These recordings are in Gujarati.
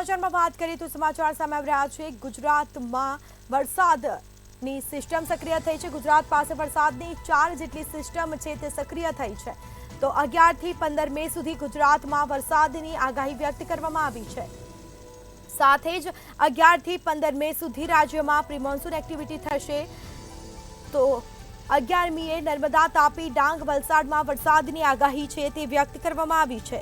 સમાચારમાં વાત કરીએ તો સમાચાર સામે આવી રહ્યા છે। ગુજરાતમાં વરસાદની સિસ્ટમ સક્રિય થઈ છે। ગુજરાત પાસે વરસાદની 4 જેટલી સિસ્ટમ છે તે સક્રિય થઈ છે। તો 11 થી 15 મે સુધી ગુજરાતમાં વરસાદની આગાહી વ્યક્ત કરવામાં આવી છે। સાથે જ 11 થી 15 મે સુધી રાજ્યમાં પ્રી મોન્સૂન એક્ટિવિટી થશે। તો 11મીએ નર્મદા, તાપી, ડાંગ, વલસાડમાં વરસાદની આગાહી છે તે વ્યક્ત કરવામાં આવી છે।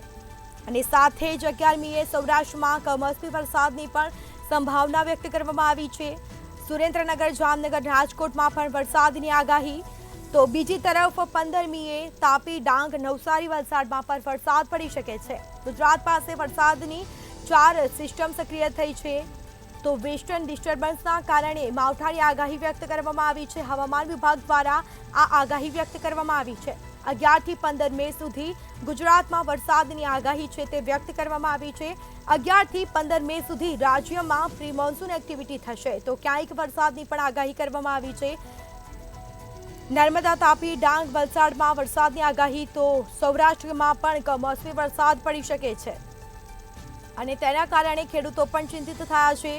અને સાથે જ 11મીએ સૌરાષ્ટ્રમાં કમોસમી વરસાદની પણ સંભાવના વ્યક્ત કરવામાં આવી છે। સુરેન્દ્રનગર, જામનગર, રાજકોટમાં પણ વરસાદની આગાહી। તો બીજી તરફ 15મીએ તાપી, ડાંગ, નવસારી, વલસાડમાં પણ વરસાદ પડી શકે છે। ગુજરાત પાસે વરસાદની 4 સિસ્ટમ સક્રિય થઈ છે। તો વેસ્ટર્ન ડિસ્ટર્બન્સના કારણે માવઠાની આગાહી વ્યક્ત કરવામાં આવી છે। હવામાન વિભાગ દ્વારા આ આગાહી વ્યક્ત કરવામાં આવી છે। 11 થી 15 મે સુધી ગુજરાતમાં વરસાદની આગાહી છે તે વ્યક્ત કરવામાં આવી છે। 11 થી 15 મે સુધી રાજ્યમાં પ્રી મોન્સૂન એક્ટિવિટી થશે। તો ક્યાંક વરસાદની પણ આગાહી કરવામાં આવી છે। નર્મદા, તાપી, ડાંગ, વલસાડમાં વરસાદની આગાહી। તો સૌરાષ્ટ્રમાં પણ કમોસમી વરસાદ પડી શકે છે અને તેના કારણે ખેડૂતો પણ ચિંતિત થયા છે।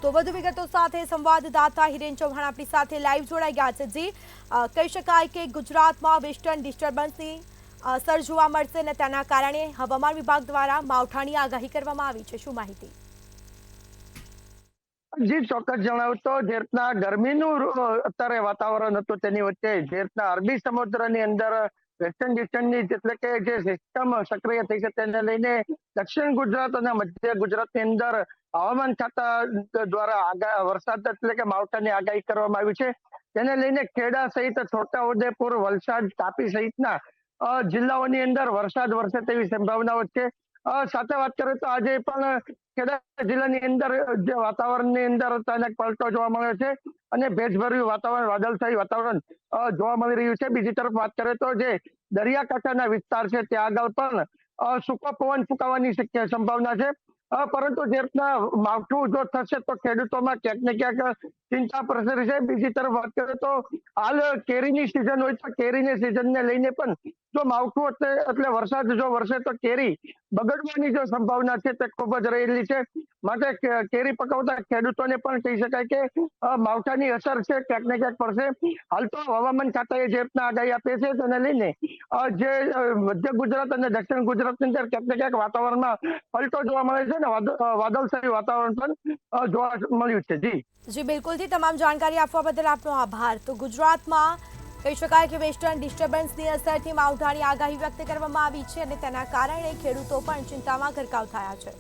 તો વધુ વિગતો સાથે સંવાદદાતા હિરેન ચૌહાણ આપણી સાથે લાઈવ જોડાઈ ગયા છે। જી, કહી શકાય કે ગુજરાતમાં વેસ્ટર્ન ડિસ્ટર્બન્સની અસર જોવા મળશે અને તેના કારણે હવામાન વિભાગ દ્વારા માવઠાની આગાહી કરવામાં આવી છે। શું માહિતી? જી ચોક્કસ જણાવું તો જે રીતના ગરમીનું અત્યારે વાતાવરણ હતું તેની વચ્ચે જે રીતના અરબી સમુદ્રની અંદર વેસ્ટર્ન ડિસ્ટર્બન્સની એટલે કે જે સિસ્ટમ સક્રિય થઈ છે તેને લઈને દક્ષિણ ગુજરાત અને મધ્ય ગુજરાતની અંદર હવામાન ખાતા દ્વારા વરસાદ એટલે કે માવઠાની આગાહી કરવામાં આવી છે। તેને લઈને ખેડા સહિત છોટાઉદેપુર, વલસાડ, તાપી સહિતના જિલ્લાઓની અંદર વરસાદ વરસે તેવી સંભાવનાઓ છે। સાથે વાત કરીએ તો આજે પણ ખેડા જિલ્લાની અંદર જે વાતાવરણની અંદર અચાનક પલટો જોવા મળ્યો છે અને ભેજભર્યું વાતાવરણ, વાદળછાયું વાતાવરણ જોવા મળી રહ્યું છે। બીજી તરફ વાત કરીએ તો જે દરિયાકાંઠાના વિસ્તાર છે ત્યાં આગળ પણ સૂકો પવન ફૂંકાવાની સંભાવના છે। પરંતુ જે રીતના માવઠું જો થશે તો ખેડૂતોમાં ક્યાંક ને ક્યાંક ચિંતા પ્રસરી છે। બીજી તરફ વાત કરીએ તો હાલ કેરીની સિઝન હોય તો કેરીની સિઝનને લઈને પણ જો માવઠું એટલે વરસાદ જો વરસે તો કેરી બગડવાની જો સંભાવના છે તે ખૂબ જ રહેલી છે। માટે કેરી પકવતા ખેડૂતોને પણ કહી શકાય કે માવઠાની અસર છે ક્યાંક ને ક્યાંક પડશે। હાલ તો હવામાન ખાતાએ જે રીતના આગાહી આપી છે તેને લઈને જે મધ્ય ગુજરાત અને દક્ષિણ ગુજરાતની અંદર ક્યાંક ને ક્યાંક વાતાવરણમાં પલટો જોવા મળે છે ને વાદળછાયું વાતાવરણ પણ જોવા મળ્યું છે। જી બિલકુલથી તમામ જાણકારી આપવા બદલ આપનો આભાર। તો ગુજરાતમાં કહી શકાય કે વેસ્ટર્ન ડિસ્ટર્બન્સની અસરથી માવઠાની આગાહી વ્યક્ત કરવામાં આવી છે અને તેના કારણે ખેડૂતો પણ ચિંતામાં ગરકાવ થયા છે।